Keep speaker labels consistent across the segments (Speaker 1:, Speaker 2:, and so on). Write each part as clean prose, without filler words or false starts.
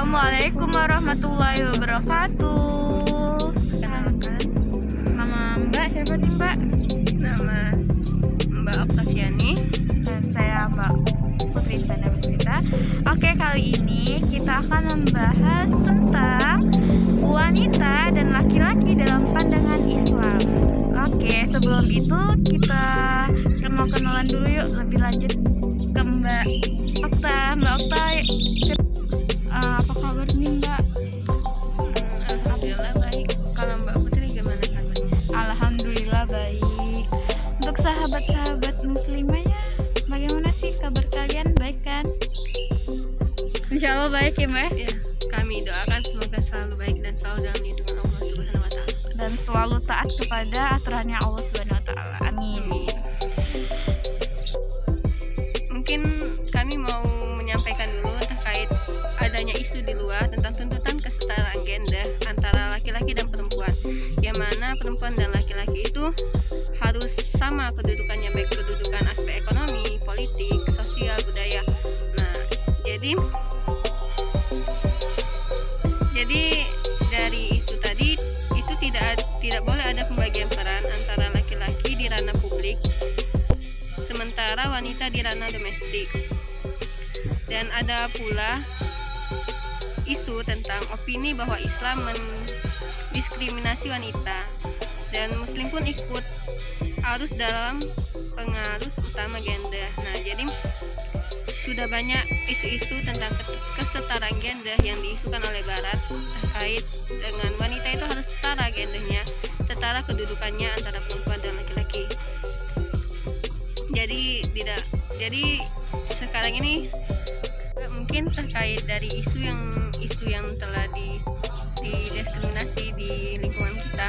Speaker 1: Assalamualaikum warahmatullahi wabarakatuh.
Speaker 2: Kenalkan,
Speaker 1: Nama Mbak siapa nih Mbak?
Speaker 2: nama Mbak Oktasiani.
Speaker 1: Dan saya Mbak Putri Sanda Bismita. Oke, kali ini kita akan membahas tentang wanita dan laki-laki dalam pandangan Islam. Oke, sebelum itu kita kenalan dulu yuk lebih lanjut ke Mbak Okta. Mbak Okta, apa kabar nih Mbak?
Speaker 2: Alhamdulillah baik. Kalau Mbak Putri gimana kabarnya?
Speaker 1: Alhamdulillah baik. Untuk sahabat-sahabat muslimahnya, bagaimana sih kabar kalian? Baik kan? Insya Allah baik ya Mbak.
Speaker 2: Ya, kami doakan semoga selalu baik dan selalu dalam lindungan Allah Subhanahu wa taala.
Speaker 1: Dan selalu taat kepada aturannya Allah Subhanahu wa taala. Amin.
Speaker 2: Mungkin kami mau menyampaikan dulu terkait adanya isu di luar tentang tuntutan kesetaraan gender antara laki-laki dan perempuan, yang mana perempuan dan laki-laki itu harus sama kedudukannya, baik kedudukan aspek ekonomi, politik, sosial, budaya. Nah, jadi dari isu tadi itu tidak boleh ada pembagian peran antara laki-laki di ranah publik sementara wanita di ranah domestik. Dan ada pula isu tentang opini bahwa Islam mendiskriminasi wanita dan Muslim pun ikut arus dalam pengarus utama gender. Nah, jadi sudah banyak isu-isu tentang kesetaraan gender yang diisukan oleh Barat terkait dengan wanita itu harus setara gendernya, setara kedudukannya antara perempuan dan laki-laki. Jadi sekarang ini mungkin terkait dari isu yang telah didiskriminasi di lingkungan kita.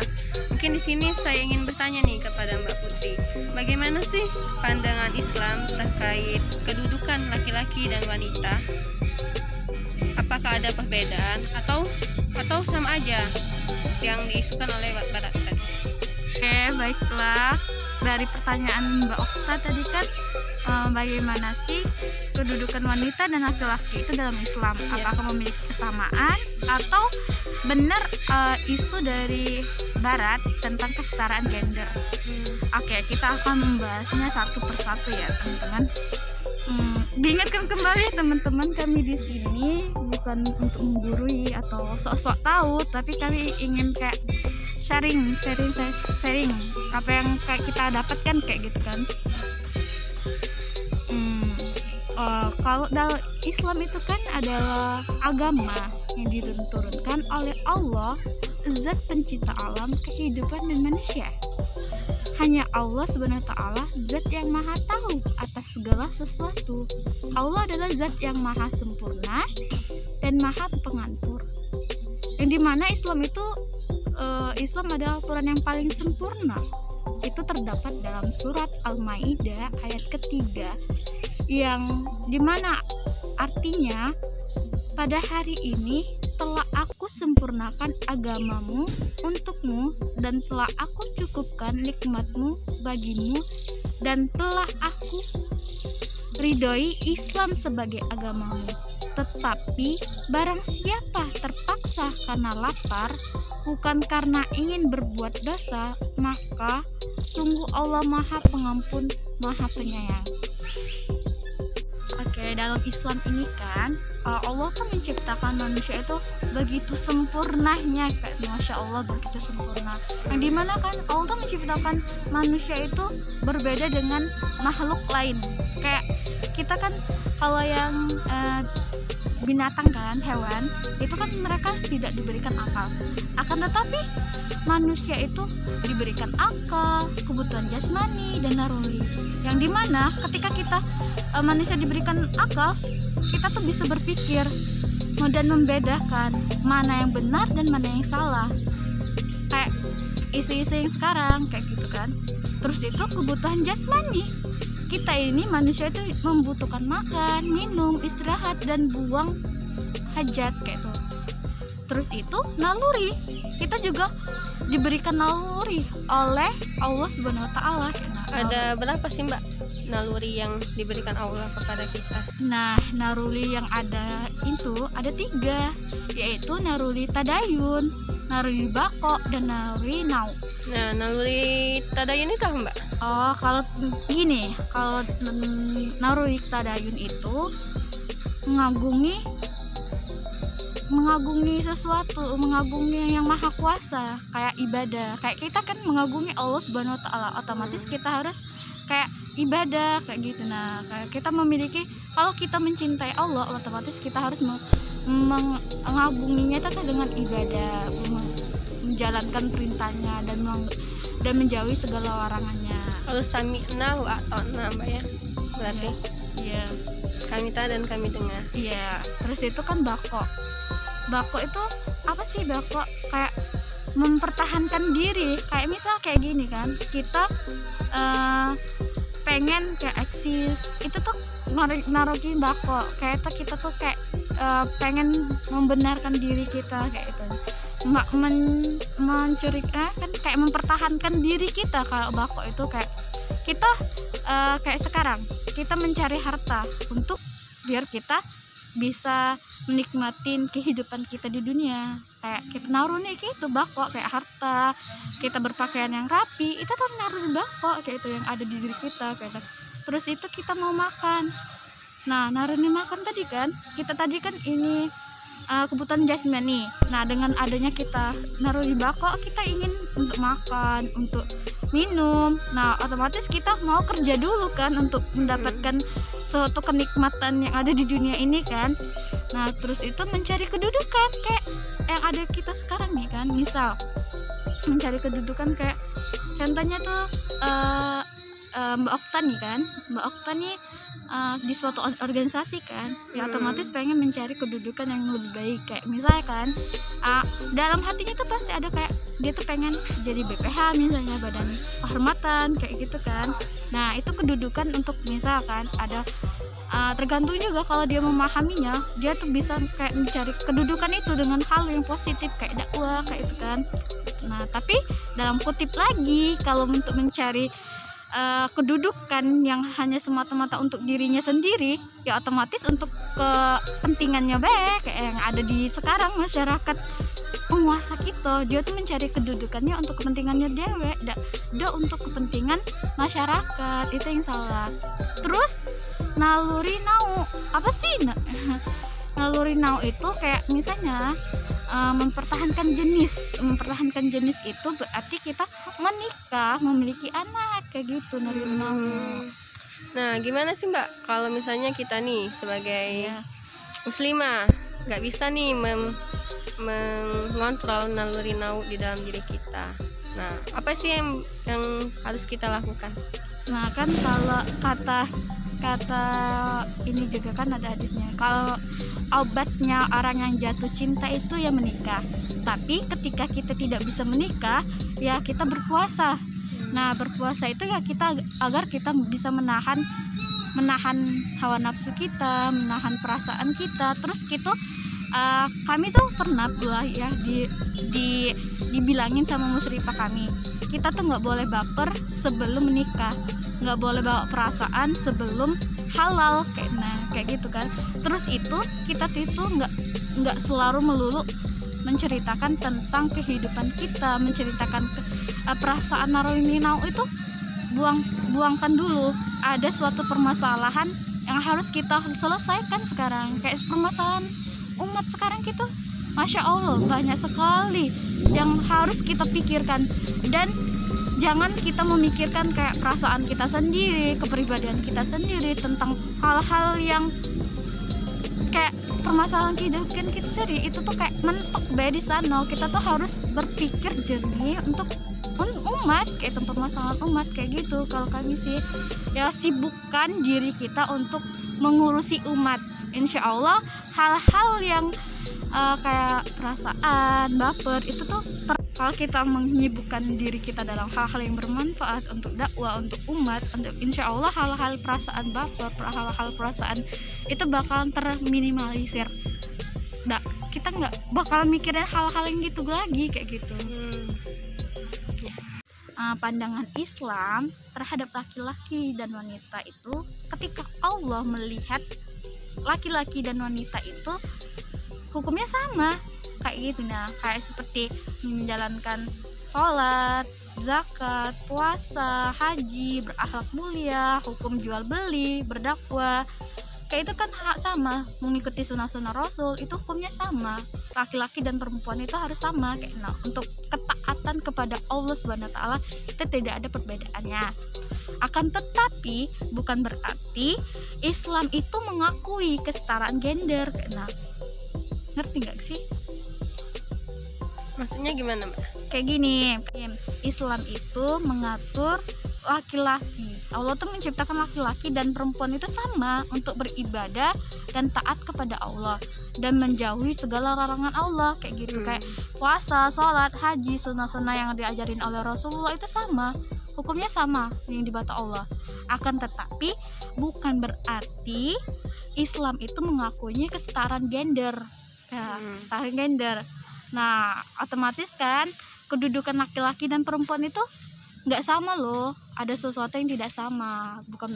Speaker 2: Mungkin di sini saya ingin bertanya nih kepada Mbak Putri, bagaimana sih pandangan Islam terkait kedudukan laki-laki dan wanita? Apakah ada perbedaan atau sama aja yang diisukan oleh Barat tadi?
Speaker 1: Oke, baiklah. Dari pertanyaan Mbak Okta tadi kan, bagaimana sih kedudukan wanita dan laki-laki itu dalam Islam? Apakah memiliki kesamaan atau benar isu dari Barat tentang kesetaraan gender? Oke, kita akan membahasnya satu persatu ya teman-teman. Diingatkan kembali teman-teman, kami di sini bukan untuk menggurui atau sok-sok tahu, tapi kami ingin kayak sharing apa yang kayak kita dapatkan kayak gitu kan. Kalau dalam Islam itu kan adalah agama yang diturunkan oleh Allah, zat pencipta alam, kehidupan dan manusia. Hanya Allah Subhanahu wa taala zat yang maha tahu atas segala sesuatu. Allah adalah zat yang maha sempurna dan maha pengatur. Yang dimana Islam itu Islam adalah aturan yang paling sempurna. Itu terdapat dalam surat Al-Maidah ayat ketiga, yang dimana artinya, pada hari ini telah aku sempurnakan agamamu untukmu dan telah aku cukupkan nikmatmu bagimu dan telah aku ridhoi Islam sebagai agamamu. Tetapi barang siapa terpaksa karena lapar, bukan karena ingin berbuat dosa, maka sungguh Allah Maha Pengampun, Maha Penyayang. Oke, dalam Islam ini kan Allah kan menciptakan manusia itu begitu sempurnanya, kayak Masya Allah begitu sempurna. Yang dimana kan Allah menciptakan manusia itu berbeda dengan makhluk lain. Kayak kita kan kalau yang binatang kan, hewan itu kan mereka tidak diberikan akal. Akan tetapi manusia itu diberikan akal, kebutuhan jasmani dan naluri. Yang dimana ketika manusia diberikan akal, kita tuh bisa berpikir dan membedakan mana yang benar dan mana yang salah. Kayak isu-isu yang sekarang kayak gitu kan. Terus itu kebutuhan jasmani. Kita ini manusia itu membutuhkan makan, minum, istirahat dan buang hajat kayak itu. Terus itu naluri. Kita juga diberikan naluri oleh Allah Subhanahu wa taala.
Speaker 2: Ada berapa sih Mbak naluri yang diberikan Allah kepada kita?
Speaker 1: Nah, naluri yang ada itu ada 3, yaitu naluri tadayun, naluri bako, dan naluri nau.
Speaker 2: Nah, naluri tadayun itu apa, Mbak?
Speaker 1: Oh, kalau gini, kalau naluri tadayun itu mengagumi sesuatu, mengagumi yang maha kuasa, kayak ibadah. Kayak kita kan mengagumi Allah Subhanahu wa taala, otomatis kita harus kayak ibadah kayak gitu. Nah, kayak kita memiliki, kalau kita mencintai Allah, otomatis kita harus mengaguminya itu dengan ibadah, menjalankan perintahnya dan menjauhi segala larangannya.
Speaker 2: Kalau sami'na wa ata'na, Mbak ya. Berarti
Speaker 1: Iya.
Speaker 2: kami taat dan kami dengar.
Speaker 1: Iya. Terus itu kan bako. Bako itu apa sih bako? Kayak mempertahankan diri. Kayak misal kayak gini kan, kita pengen kayak eksis, itu tuh naruhi bako. Kayak kita tuh kayak pengen membenarkan diri kita kayak itu. Mencurikan kan, kayak mempertahankan diri kita. Kalau bako itu kayak kita kayak sekarang kita mencari harta untuk biar kita bisa menikmatin kehidupan kita di dunia. Kayak kita naruh nih gitu bako, kayak harta, kita berpakaian yang rapi, itu tuh naruh bako kayak itu yang ada di diri kita kayak itu. Terus itu kita mau makan, nah naruh nih makan tadi kan, kita tadi kan ini kebutuhan jasmani. Nah, dengan adanya kita naruh di bako, kita ingin untuk makan, untuk minum. Nah, otomatis kita mau kerja dulu kan untuk mendapatkan suatu kenikmatan yang ada di dunia ini kan. Nah, terus itu mencari kedudukan kayak yang ada kita sekarang nih kan. Misal mencari kedudukan kayak contohnya tuh Mbak Okta nih kan. Mbak Okta nih di suatu organisasi kan, ya otomatis pengen mencari kedudukan yang lebih baik. Kayak misalnya kan dalam hatinya tuh pasti ada kayak dia tuh pengen jadi BPH misalnya, badan kehormatan kayak gitu kan. Nah, itu kedudukan untuk misalkan ada tergantung juga kalau dia memahaminya, dia tuh bisa kayak mencari kedudukan itu dengan hal yang positif kayak dakwah kayak itu kan. Nah, tapi dalam kutip lagi, kalau untuk mencari kedudukan yang hanya semata-mata untuk dirinya sendiri, ya otomatis untuk kepentingannya baik kayak yang ada di sekarang masyarakat penguasa kita, dia tuh mencari kedudukannya untuk kepentingannya dewe, tidak untuk kepentingan masyarakat. Itu yang salah. Terus naluri nau apa sih? Naluri nau itu kayak misalnya mempertahankan jenis itu berarti kita menikah, memiliki anak kayak gitu. Naluri nau.
Speaker 2: Nah, gimana sih Mbak kalau misalnya kita nih sebagai muslimah nggak bisa nih mengontrol naluri nau di dalam diri kita? Nah, apa sih yang harus kita lakukan?
Speaker 1: Nah, kan kalau kata ini juga kan ada hadisnya, kalau obatnya orang yang jatuh cinta itu ya menikah. Tapi ketika kita tidak bisa menikah, ya kita berpuasa. Nah, berpuasa itu ya kita agar kita bisa menahan hawa nafsu kita, menahan perasaan kita. Terus gitu kami tuh pernah ya dibilangin sama musyrifah kami, kita tuh nggak boleh baper sebelum menikah, nggak boleh bawa perasaan sebelum halal kayak gitu kan. Terus itu kita itu nggak selalu melulu menceritakan tentang kehidupan kita, menceritakan perasaan naluri nau itu buangkan dulu. Ada suatu permasalahan yang harus kita selesaikan sekarang, kayak permasalahan umat sekarang gitu. Masya Allah, banyak sekali yang harus kita pikirkan, dan jangan kita memikirkan kayak perasaan kita sendiri, kepribadian kita sendiri tentang hal-hal yang kayak permasalahan kehidupan kita sendiri. Itu tuh kayak mentok di sana. Kita tuh harus berpikir jernih untuk umat, kayak tentang permasalahan umat kayak gitu. Kalau kami sih ya sibukkan diri kita untuk mengurusi umat. Insya Allah hal-hal yang kayak perasaan, baper itu tuh kalau kita menyibukkan diri kita dalam hal-hal yang bermanfaat untuk dakwah, untuk umat, untuk insya Allah hal-hal perasaan baper, hal-hal perasaan itu bakalan terminimalisir. Kita nggak bakal mikirin hal-hal yang gitu lagi kayak gitu. pandangan Islam terhadap laki-laki dan wanita itu, ketika Allah melihat laki-laki dan wanita itu hukumnya sama kayak gitu. Nah, kayak seperti menjalankan sholat, zakat, puasa, haji, berakhlak mulia, hukum jual beli, berdakwah, kayak itu kan hak sama, mengikuti sunnah-sunnah Rasul itu hukumnya sama. Laki-laki dan perempuan itu harus sama kayak. Nah, untuk ketaatan kepada Allah Subhanahu wa taala itu tidak ada perbedaannya. Akan tetapi bukan berarti Islam itu mengakui kesetaraan gender. Nah, ngerti nggak sih?
Speaker 2: Maksudnya gimana, Mbak?
Speaker 1: Kayak gini, Islam itu mengatur laki-laki. Allah tuh menciptakan laki-laki dan perempuan itu sama untuk beribadah dan taat kepada Allah dan menjauhi segala larangan Allah kayak gitu. Kayak puasa, sholat, haji, sunnah-sunnah yang diajarin oleh Rasulullah itu sama, hukumnya sama yang dibata Allah. Akan tetapi bukan berarti Islam itu mengakuinya kesetaraan gender. Ya, kesetaraan gender. Nah, otomatis kan kedudukan laki-laki dan perempuan itu nggak sama loh. Ada sesuatu yang tidak sama, bukan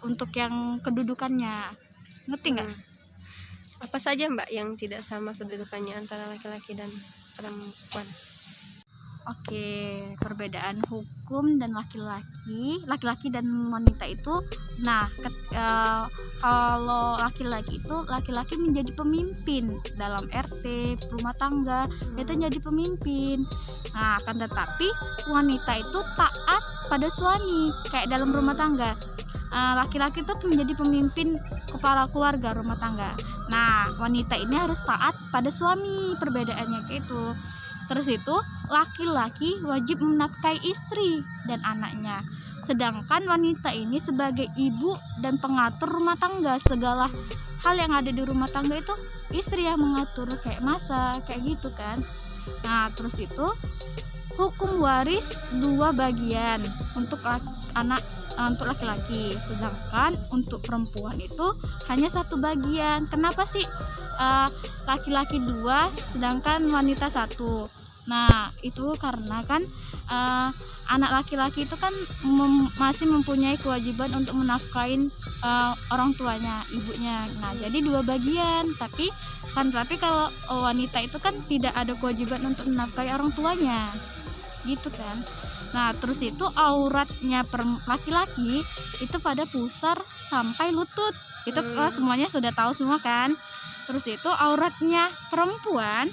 Speaker 1: untuk yang kedudukannya. Ngerti nggak?
Speaker 2: Apa saja, Mbak, yang tidak sama kedudukannya antara laki-laki dan perempuan?
Speaker 1: Oke, perbedaan hukum dan laki-laki dan wanita itu. Nah, kalau laki-laki itu laki-laki menjadi pemimpin dalam RT, rumah tangga, itu jadi pemimpin. Nah, akan tetapi wanita itu taat pada suami kayak dalam rumah tangga. Laki-laki itu menjadi pemimpin kepala keluarga rumah tangga. Nah, wanita ini harus taat pada suami, perbedaannya kayak itu. Terus itu laki-laki wajib menafkahi istri dan anaknya, sedangkan wanita ini sebagai ibu dan pengatur rumah tangga. Segala hal yang ada di rumah tangga itu istri yang mengatur, kayak masak, kayak gitu kan. Nah, terus itu hukum waris 2 bagian untuk untuk laki-laki, sedangkan untuk perempuan itu hanya 1 bagian. Kenapa sih laki-laki 2 sedangkan wanita 1? Nah, itu karena kan anak laki-laki itu kan masih mempunyai kewajiban untuk menafkahin orang tuanya, ibunya. Nah, jadi 2 bagian. Tapi kalau wanita itu kan tidak ada kewajiban untuk menafkahi orang tuanya, gitu kan. Nah, terus itu auratnya laki-laki itu pada pusar sampai lutut. Itu semuanya sudah tahu semua kan. Terus itu auratnya perempuan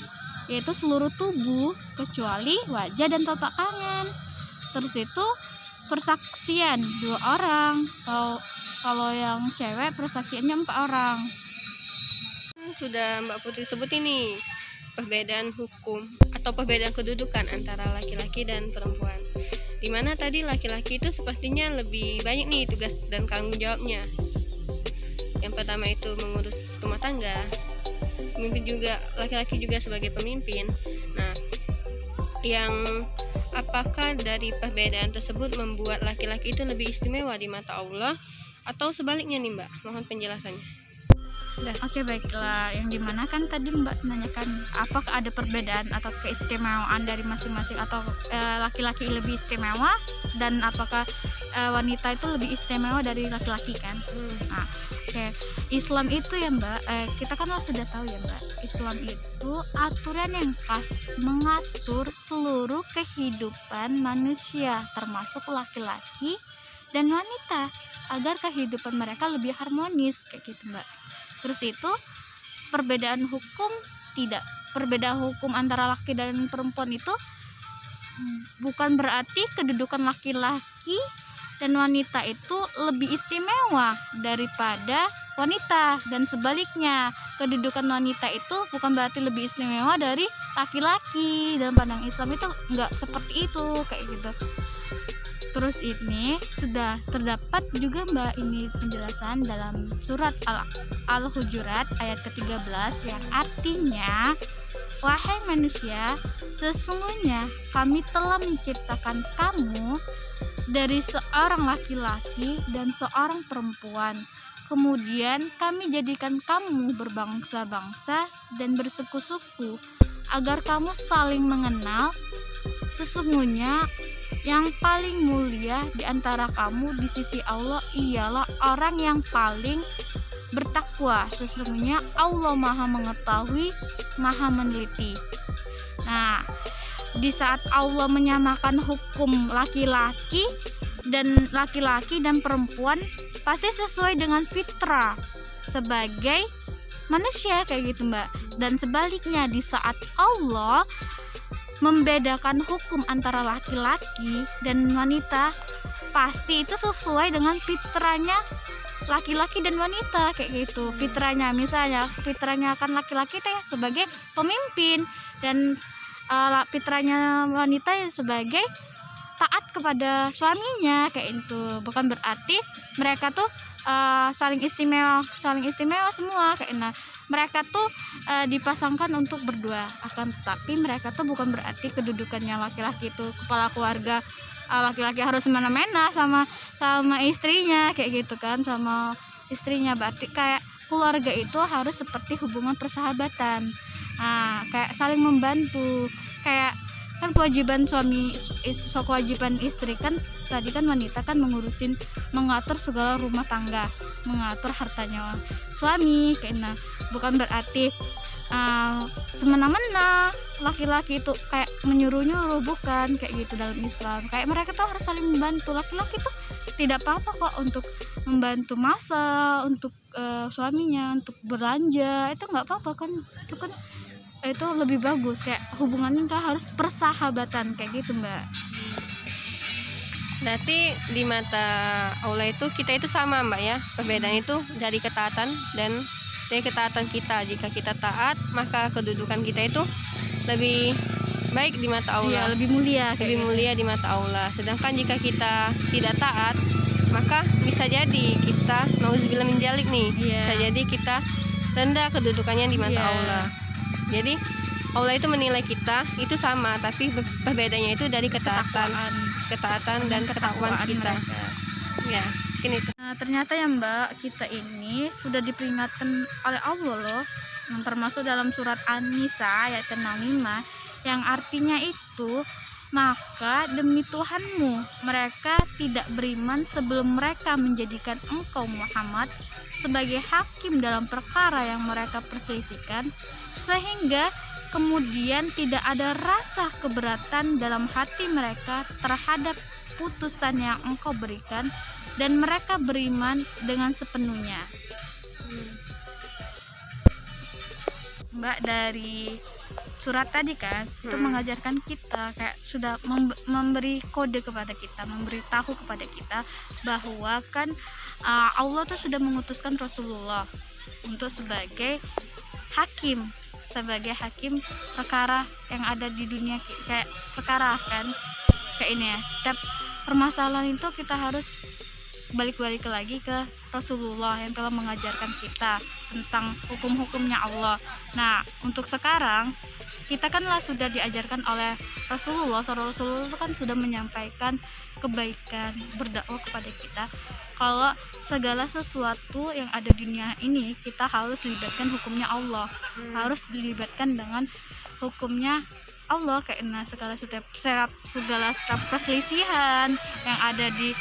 Speaker 1: yaitu seluruh tubuh kecuali wajah dan telapak tangan. Terus itu persaksian 2 orang. Kalau yang cewek persaksiannya 4 orang.
Speaker 2: Sudah Mbak Putri sebut ini perbedaan hukum atau perbedaan kedudukan antara laki-laki dan perempuan. Dimana tadi laki-laki itu sepertinya lebih banyak nih tugas dan tanggung jawabnya. Yang pertama itu mengurus rumah tangga, pemimpin juga, laki-laki juga sebagai pemimpin. Nah, yang apakah dari perbedaan tersebut membuat laki-laki itu lebih istimewa di mata Allah atau sebaliknya nih, Mbak? Mohon penjelasannya.
Speaker 1: Oke, baiklah. Yang dimana kan tadi Mbak menanyakan apakah ada perbedaan atau keistimewaan dari masing-masing, atau laki-laki lebih istimewa dan apakah wanita itu lebih istimewa dari laki-laki kan. Nah, oke. Islam itu ya Mbak, kita kan sudah tahu ya Mbak, Islam itu aturan yang pas mengatur seluruh kehidupan manusia termasuk laki-laki dan wanita agar kehidupan mereka lebih harmonis kayak gitu Mbak. Terus itu perbedaan hukum antara laki dan perempuan itu bukan berarti kedudukan laki-laki dan wanita itu lebih istimewa daripada wanita, dan sebaliknya kedudukan wanita itu bukan berarti lebih istimewa dari laki-laki. Dalam pandang Islam itu enggak seperti itu kayak gitu. Terus ini sudah terdapat juga Mbak ini penjelasan dalam surat Al-Hujurat ayat ke-13 yang artinya, wahai manusia, sesungguhnya kami telah menciptakan kamu dari seorang laki-laki dan seorang perempuan. Kemudian kami jadikan kamu berbangsa-bangsa dan bersuku-suku agar kamu saling mengenal. Sesungguhnya yang paling mulia di antara kamu di sisi Allah ialah orang yang paling bertakwa. Sesungguhnya Allah Maha mengetahui, Maha meneliti. Nah, di saat Allah menyamakan hukum laki-laki dan perempuan, pasti sesuai dengan fitrah sebagai manusia kayak gitu, Mbak. Dan sebaliknya, di saat Allah membedakan hukum antara laki-laki dan wanita, pasti itu sesuai dengan fitrahnya laki-laki dan wanita kayak gitu. Fitrahnya, misalnya fitrahnya kan laki-laki itu ya sebagai pemimpin, dan fitrahnya wanita ya sebagai taat kepada suaminya kayak itu. Bukan berarti mereka tuh saling istimewa semua kayak. Nah, mereka tuh dipasangkan untuk berdua, akan tetapi mereka tuh bukan berarti kedudukannya laki-laki itu kepala keluarga. Laki-laki harus semena-mena sama istrinya kayak gitu kan, sama istrinya. Berarti kayak keluarga itu harus seperti hubungan persahabatan. Nah, kayak saling membantu. Kayak kan kewajiban kewajiban istri kan tadi kan wanita kan mengatur segala rumah tangga, mengatur hartanya suami kayak. Nah, bukan berarti semena-mena laki-laki itu kayak menyuruh-nyuruh, bukan kayak gitu dalam Islam. Kayak mereka tuh harus saling membantu. Laki-laki tuh tidak apa-apa kok untuk membantu masak untuk suaminya, untuk belanja, itu nggak apa-apa kan. Itu lebih bagus, kayak hubungannya kan harus persahabatan kayak gitu, Mbak.
Speaker 2: Berarti di mata Allah itu kita itu sama, Mbak ya. Perbedaan itu dari ketaatan dan dari ketaatan kita. Jika kita taat, maka kedudukan kita itu lebih baik di mata Allah.
Speaker 1: Iya, lebih mulia
Speaker 2: di mata Allah. Sedangkan jika kita tidak taat, maka bisa jadi kita nauzubillah min dzalik nih.
Speaker 1: Iya.
Speaker 2: Bisa jadi kita rendah kedudukannya di mata Allah. Jadi Allah itu menilai kita itu sama, tapi perbedaannya itu dari ketaatan dan ketakwaan kita. Ya, mungkin itu.
Speaker 1: Nah, ternyata ya Mbak, kita ini sudah diperingatkan oleh Allah loh, yang termasuk dalam surat An-Nisa ayat 65, yang artinya itu, maka demi Tuhanmu mereka tidak beriman sebelum mereka menjadikan engkau Muhammad sebagai hakim dalam perkara yang mereka perselisihkan, sehingga kemudian tidak ada rasa keberatan dalam hati mereka terhadap putusan yang engkau berikan, dan mereka beriman dengan sepenuhnya. Mbak, dari surat tadi kan itu mengajarkan kita kayak sudah memberi kode kepada kita, memberitahu kepada kita bahwa kan Allah tuh sudah mengutuskan Rasulullah untuk sebagai hakim perkara yang ada di dunia, kayak perkara kan kayak ini ya. Setiap permasalahan itu kita harus balik lagi ke Rasulullah yang telah mengajarkan kita tentang hukum-hukumnya Allah. Nah, untuk sekarang kita kanlah sudah diajarkan oleh Rasulullah itu kan sudah menyampaikan kebaikan, berdakwah kepada kita kalau segala sesuatu yang ada di dunia ini kita harus libatkan hukumnya Allah, harus dilibatkan dengan hukumnya Allah. Karena segala setiap perselisihan yang ada di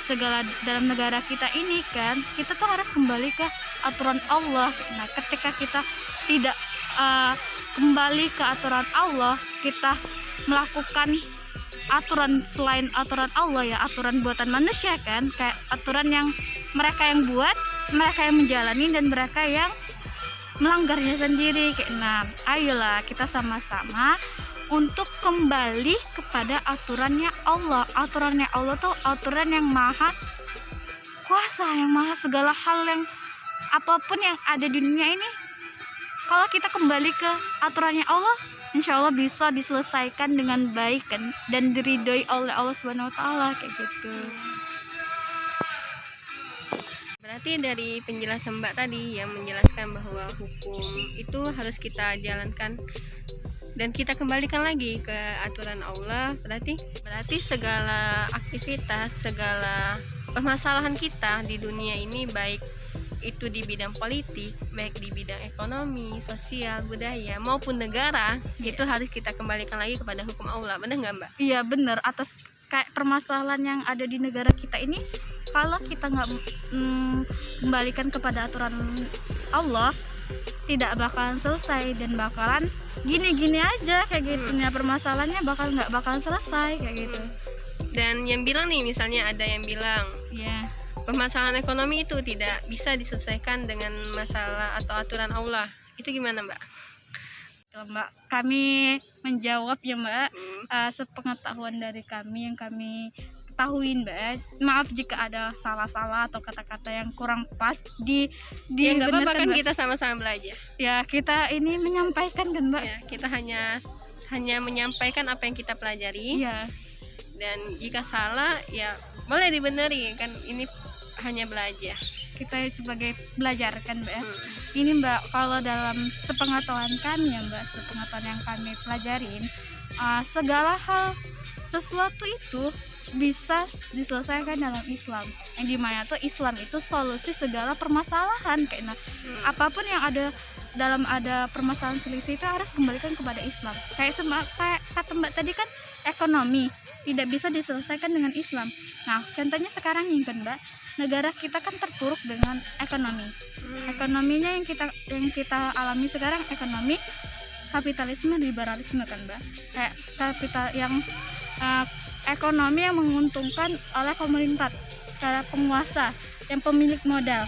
Speaker 1: segala dalam negara kita ini kan, kita tuh harus kembali ke aturan Allah. Nah, ketika kita tidak kembali ke aturan Allah, kita melakukan aturan selain aturan Allah, ya aturan buatan manusia kan, kayak aturan yang mereka yang buat, mereka yang menjalani, dan mereka yang melanggarnya sendiri. Kayak, nah, ayolah kita sama-sama untuk kembali kepada aturannya Allah. Aturannya Allah tuh aturan yang maha kuasa, yang maha segala hal, yang apapun yang ada di dunia ini, kalau kita kembali ke aturannya Allah, insya Allah bisa diselesaikan dengan baik kan, dan diridhoi oleh Allah Subhanahu Wa Taala kayak gitu.
Speaker 2: Berarti dari penjelasan Mbak tadi yang menjelaskan bahwa hukum itu harus kita jalankan dan kita kembalikan lagi ke aturan Allah. Berarti segala aktivitas, segala permasalahan kita di dunia ini, baik itu di bidang politik, baik di bidang ekonomi, sosial, budaya maupun negara, itu harus kita kembalikan lagi kepada hukum Allah. Benar nggak Mbak?
Speaker 1: Iya benar, atas kayak permasalahan yang ada di negara kita ini, kalau kita nggak kembalikan kepada aturan Allah, tidak bakalan selesai dan bakalan gini-gini aja kayak gitu. Permasalahannya nggak bakalan selesai kayak gitu.
Speaker 2: Dan yang bilang nih, misalnya ada yang bilang
Speaker 1: Ya,
Speaker 2: permasalahan ekonomi itu tidak bisa diselesaikan dengan masalah atau aturan Allah. Itu gimana Mbak?
Speaker 1: kalau Mbak, kami menjawab ya Mbak, sepengetahuan dari kami yang kami ketahuin Mbak. Maaf jika ada salah-salah atau kata-kata yang kurang pas
Speaker 2: Ya nggak apa-apa
Speaker 1: dibenarkan,
Speaker 2: kan,
Speaker 1: Mbak.
Speaker 2: kita sama-sama belajar.
Speaker 1: Ya kita ini menyampaikan kan Mbak.
Speaker 2: Ya, kita hanya menyampaikan apa yang kita pelajari.
Speaker 1: Iya.
Speaker 2: Dan jika salah ya boleh dibenari, kan ini hanya belajar.
Speaker 1: Kita sebagai belajar kan Mbak. Ini Mbak, kalau dalam sepengetahuan kami ya Mbak, sepengetahuan yang kami pelajarin, segala hal sesuatu itu bisa diselesaikan dalam Islam. Yang dimana tuh Islam itu solusi segala permasalahan kayak apapun yang ada permasalahan selisih itu harus kembalikan kepada Islam. Kayak kata Mbak tadi kan, ekonomi tidak bisa diselesaikan dengan Islam. Nah, contohnya sekarang nih kan Mbak, negara kita kan terpuruk dengan ekonomi. Ekonominya yang kita alami sekarang ekonomi kapitalisme, liberalisme kan Mbak. Kayak ekonomi yang menguntungkan oleh pemerintah, para penguasa, yang pemilik modal.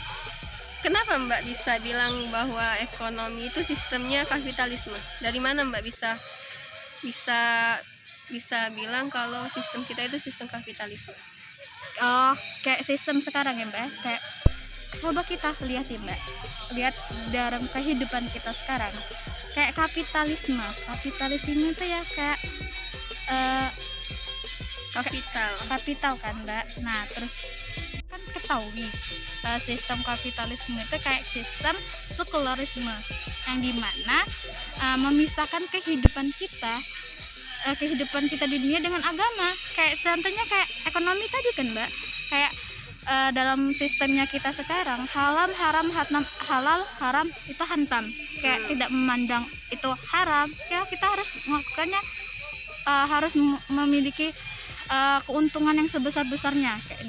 Speaker 2: Kenapa Mbak bisa bilang bahwa ekonomi itu sistemnya kapitalisme? Dari mana Mbak bisa bilang kalau sistem kita itu sistem kapitalisme?
Speaker 1: Kayak sistem sekarang ya Mbak, kayak coba kita lihat ya Mbak, lihat dalam kehidupan kita sekarang, kayak kapitalisme itu ya kayak kapital kan Mbak. Nah terus kan ketahui sistem kapitalisme itu kayak sistem sekularisme yang dimana memisahkan kehidupan kita di dunia dengan agama. Kayak contohnya kayak ekonomi tadi kan Mbak, kayak dalam sistemnya kita sekarang halal haram itu hantam, kayak tidak memandang itu haram, ya kita harus melakukannya, harus memiliki keuntungan yang sebesar-besarnya kayak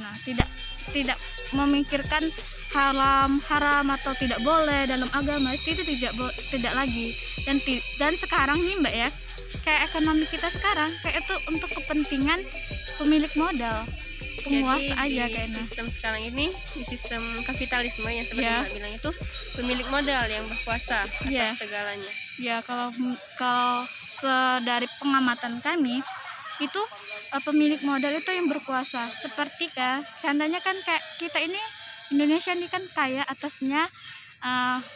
Speaker 1: tidak memikirkan haram atau tidak boleh dalam agama itu tidak lagi. Dan sekarang nih Mbak ya, kayak ekonomi kita sekarang kayak itu untuk kepentingan pemilik modal, penguasa.
Speaker 2: Jadi
Speaker 1: aja
Speaker 2: di
Speaker 1: kayaknya.
Speaker 2: sistem sekarang ini, di sistem kapitalisme yang seperti Mbak bilang itu, pemilik modal yang berkuasa atas segalanya.
Speaker 1: Ya kalau dari pengamatan kami itu pemilik modal itu yang berkuasa. Seperti contohnya kan kayak kita ini Indonesia ini kan kaya atasnya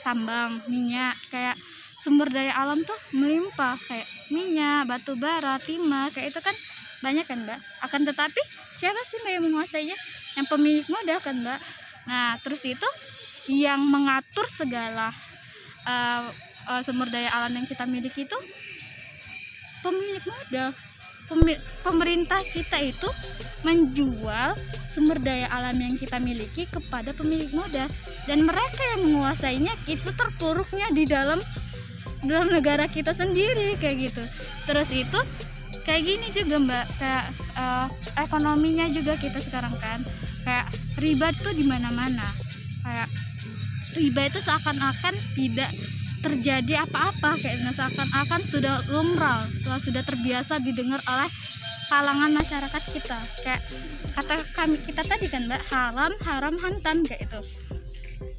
Speaker 1: tambang, minyak, kayak sumber daya alam tuh melimpah, kayak minyak, batu bara, timah, kayak itu kan banyak kan Mbak. Akan tetapi siapa sih Mbak yang menguasainya? Yang pemilik modal kan Mbak. Nah terus itu yang mengatur segala sumber daya alam yang kita miliki itu pemilik modal. Pemerintah kita itu menjual sumber daya alam yang kita miliki kepada pemilik modal, dan mereka yang menguasainya itu terpuruknya di dalam negara kita sendiri kayak gitu. Terus itu kayak gini juga Mbak, kayak ekonominya juga kita sekarang kan kayak riba tuh di mana-mana. Kayak riba itu seakan-akan tidak terjadi apa-apa, kayak seakan-akan sudah lumrah, sudah terbiasa didengar oleh kalangan masyarakat kita. Kayak kata kita tadi kan Mbak, haram hantam kayak itu.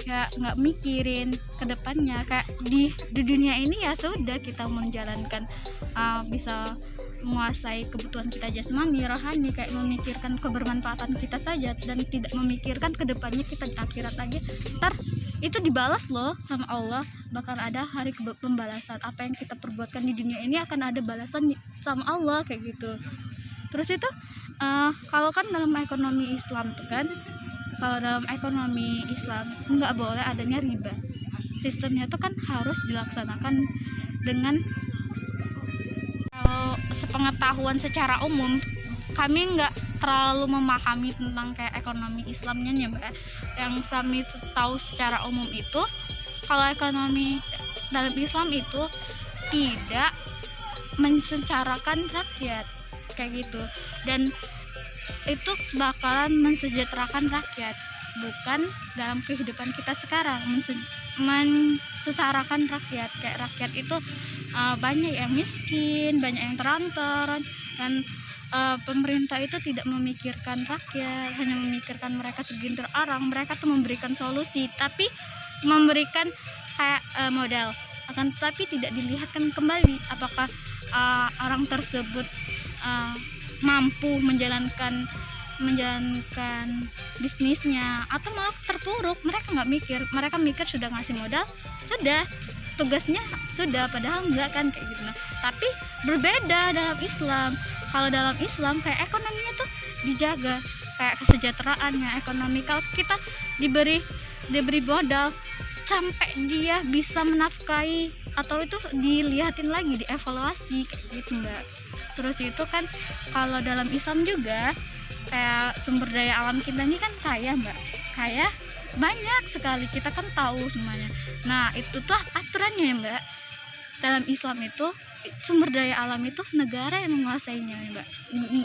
Speaker 1: Ya nggak mikirin ke depannya, kayak di dunia ini ya sudah kita menjalankan, bisa menguasai kebutuhan kita jasmani, rohani, kayak memikirkan kebermanfaatan kita saja dan tidak memikirkan ke depannya kita di akhirat lagi. Ntar itu dibalas loh sama Allah, bakal ada hari pembalasan. Apa yang kita perbuatkan di dunia ini akan ada balasan sama Allah kayak gitu. Terus itu kalau kan dalam ekonomi Islam tuh kan, kalau dalam ekonomi Islam nggak boleh adanya riba. Sistemnya tuh kan harus dilaksanakan dengan, kalau sepengetahuan secara umum, kami nggak terlalu memahami tentang kayak ekonomi Islamnya ya Mbak. Yang kami tahu secara umum itu kalau ekonomi dalam Islam itu tidak mensengsarakan rakyat kayak gitu, dan itu bakalan mensejahterakan rakyat, bukan dalam kehidupan kita sekarang mensesarakan rakyat. Kayak rakyat itu banyak yang miskin, banyak yang terantar, dan pemerintah itu tidak memikirkan rakyat, hanya memikirkan mereka segelintir orang. Mereka tuh memberikan solusi, tapi memberikan kayak modal, akan tetapi tidak dilihatkan kembali apakah orang tersebut mampu menjalankan bisnisnya atau malah terpuruk. Mereka nggak mikir, mereka mikir sudah ngasih modal, sudah tugasnya sudah, padahal enggak kan kayak gitu. Nah, tapi berbeda dalam Islam. Kalau dalam Islam kayak ekonominya tuh dijaga, kayak kesejahteraannya ekonomi. Kalau kita diberi modal sampai dia bisa menafkahi, atau itu dilihatin lagi, dievaluasi kayak gitu Mbak. Terus itu kan kalau dalam Islam juga kayak sumber daya alam kita ini kan kaya Mbak, kaya banyak sekali, kita kan tahu semuanya. Nah itu tuh aturannya ya Mbak. Dalam Islam itu sumber daya alam itu negara yang menguasainya ya Mbak,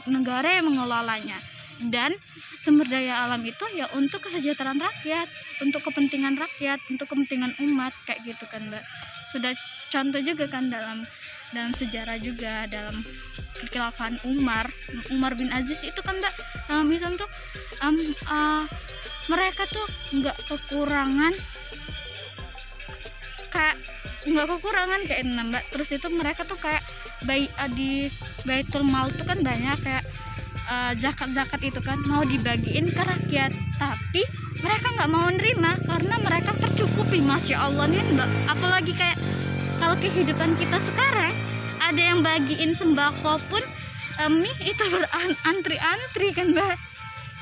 Speaker 1: negara yang mengelolanya. Dan sumber daya alam itu ya untuk kesejahteraan rakyat, untuk kepentingan rakyat, untuk kepentingan umat kayak gitu kan Mbak. Sudah contoh juga kan dalam sejarah juga, dalam kekhilafan Umar bin Aziz itu kan Mbak, dalam Islam tuh mereka tuh nggak kekurangan kayak Mbak. Terus itu mereka tuh kayak di Baitul Mal tuh kan banyak kayak zakat itu kan mau dibagiin ke rakyat, tapi mereka nggak mau nerima karena mereka tercukupi. Masya Allah nih Mbak, apalagi kayak kalau kehidupan kita sekarang ada yang bagiin sembako pun mie itu berantri-antri kan Mbak.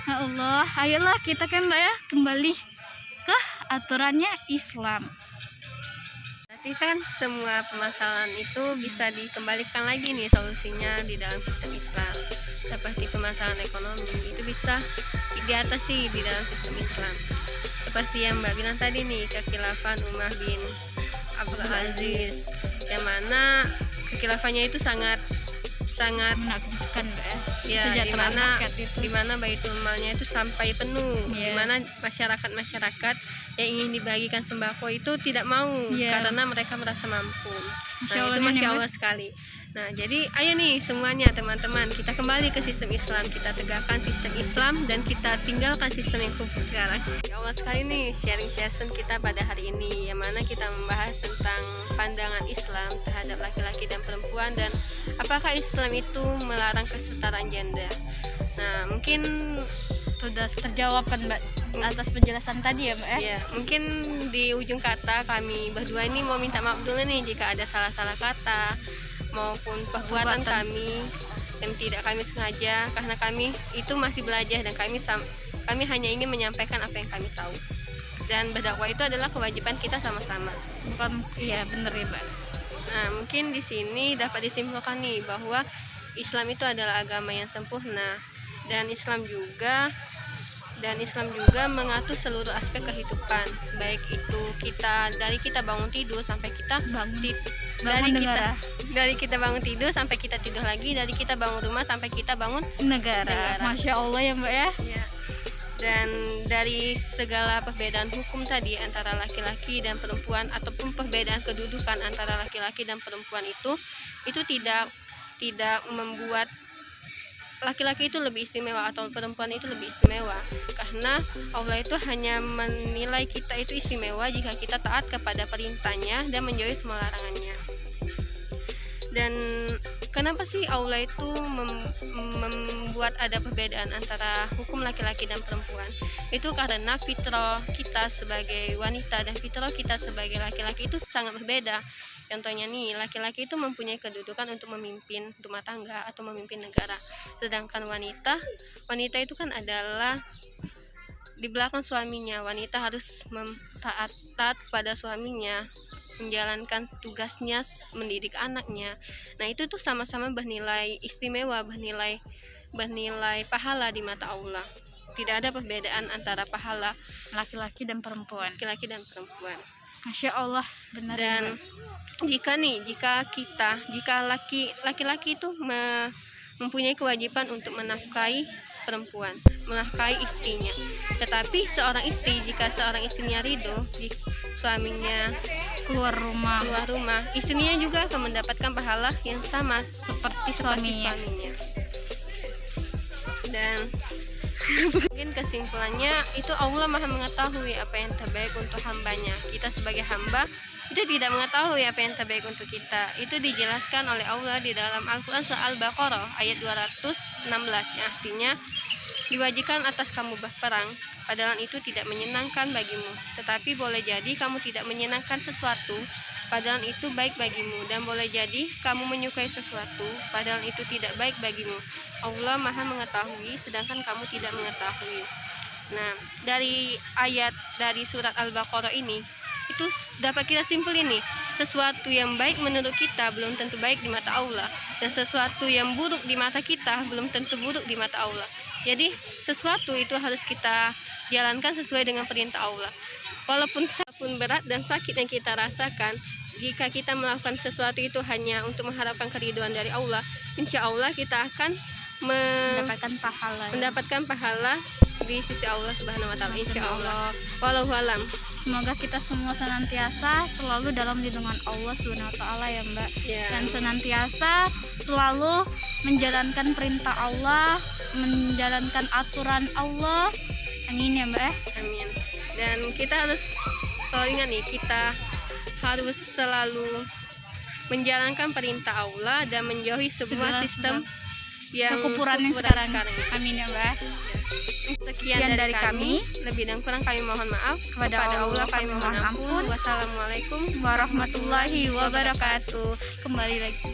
Speaker 1: Ya Allah, ayolah kita kan Mbak ya kembali ke aturannya Islam.
Speaker 2: Berarti kan semua permasalahan itu bisa dikembalikan lagi nih solusinya di dalam sistem Islam. Seperti permasalahan ekonomi itu bisa diatasi di dalam sistem Islam. Seperti yang Mbak bilang tadi nih, kekhilafan Umar bin Abdul Aziz, yang mana kekhilafannya itu sangat
Speaker 1: menakjubkan Mbak
Speaker 2: ya, di mana Baitul Malnya itu sampai penuh, di mana masyarakat yang ingin dibagikan sembako itu tidak mau karena mereka merasa mampu. Nah, itu Masya Allah sekali. Nah, jadi ayo nih semuanya teman-teman, kita kembali ke sistem Islam, kita tegakkan sistem Islam dan kita tinggalkan sistem yang kufur sekarang. Ya Allah sekali nih sharing session kita pada hari ini, yang mana kita membahas tentang pandangan Islam terhadap laki-laki dan perempuan, dan apakah Islam itu melarang kesetaraan gender. Nah, mungkin
Speaker 1: sudah terjawab kan Mbak atas penjelasan tadi ya Mbak ya.
Speaker 2: Ya, mungkin di ujung kata kami berdua ini mau minta maaf dulu nih jika ada salah-salah kata maupun perbuatan kami yang tidak kami sengaja, karena kami itu masih belajar dan kami hanya ingin menyampaikan apa yang kami tahu. Dan berdakwah itu adalah kewajiban kita sama-sama.
Speaker 1: Bukan, iya benar ya Mbak.
Speaker 2: Nah, mungkin di sini dapat disimpulkan nih bahwa Islam itu adalah agama yang sempurna, dan Islam juga mengatur seluruh aspek kehidupan, baik itu dari kita bangun tidur sampai kita dari kita bangun tidur sampai kita tidur lagi, dari kita bangun rumah sampai kita bangun negara.
Speaker 1: Masya Allah ya Mbak ya.
Speaker 2: Dan dari segala perbedaan hukum tadi antara laki-laki dan perempuan, ataupun perbedaan kedudukan antara laki-laki dan perempuan itu tidak membuat laki-laki itu lebih istimewa atau perempuan itu lebih istimewa, karena Allah itu hanya menilai kita itu istimewa jika kita taat kepada perintahnya dan menjauhi semua larangannya. Dan kenapa sih Allah itu membuat ada perbedaan antara hukum laki-laki dan perempuan? Itu karena fitrah kita sebagai wanita dan fitrah kita sebagai laki-laki itu sangat berbeda. Contohnya nih, laki-laki itu mempunyai kedudukan untuk memimpin rumah tangga atau memimpin negara, sedangkan wanita itu kan adalah di belakang suaminya. Wanita harus taat pada suaminya, menjalankan tugasnya mendidik anaknya. Nah, itu tuh sama-sama bernilai istimewa, bernilai bernilai pahala di mata Allah. Tidak ada perbedaan antara pahala
Speaker 1: Laki-laki dan perempuan.
Speaker 2: laki-laki dan perempuan.
Speaker 1: Masya Allah sebenarnya.
Speaker 2: Dan jika laki-laki itu mempunyai kewajiban untuk menafkahi perempuan, menafkahi istrinya. Tetapi seorang istri, jika seorang istrinya ridho, suaminya
Speaker 1: keluar rumah
Speaker 2: istrinya juga akan mendapatkan pahala yang sama
Speaker 1: seperti
Speaker 2: seperti
Speaker 1: suaminya.
Speaker 2: Dan mungkin kesimpulannya itu Allah Maha mengetahui apa yang terbaik untuk hambanya. Kita sebagai hamba itu tidak mengetahui apa yang terbaik untuk kita. Itu dijelaskan oleh Allah di dalam Al-Quran surah Al-Baqarah ayat 216, yang artinya diwajibkan atas kamu berperang, padahal itu tidak menyenangkan bagimu. Tetapi boleh jadi kamu tidak menyenangkan sesuatu, padahal itu baik bagimu. Dan boleh jadi kamu menyukai sesuatu, padahal itu tidak baik bagimu. Allah Maha mengetahui, sedangkan kamu tidak mengetahui. Nah, dari ayat dari surat Al-Baqarah ini, itu dapat kita simpul ini. Sesuatu yang baik menurut kita belum tentu baik di mata Allah, dan sesuatu yang buruk di mata kita belum tentu buruk di mata Allah. Jadi sesuatu itu harus kita jalankan sesuai dengan perintah Allah. Walaupun berat dan sakit yang kita rasakan, jika kita melakukan sesuatu itu hanya untuk mengharapkan keridhaan dari Allah, insya Allah kita akan mendapatkan pahala di sisi Allah Subhanahu wa taala, insya Allah. Wallahu alam.
Speaker 1: Semoga kita semua senantiasa selalu dalam lindungan Allah Subhanahu wa taala ya, Mbak.
Speaker 2: Ya.
Speaker 1: Dan senantiasa selalu menjalankan perintah Allah, menjalankan aturan Allah. Amin ya, Mbak.
Speaker 2: Amin. Dan kita harus selalu ingat nih, kita harus selalu menjalankan perintah Allah dan menjauhi semua sistem yang
Speaker 1: kekufuran yang sekarang. Amin ya, Mbak.
Speaker 2: Sekian dari kami. Lebih dan kurang kami mohon maaf. Kepada Allah kami mohon ampun. Wassalamualaikum
Speaker 1: warahmatullahi wabarakatuh. Kembali lagi.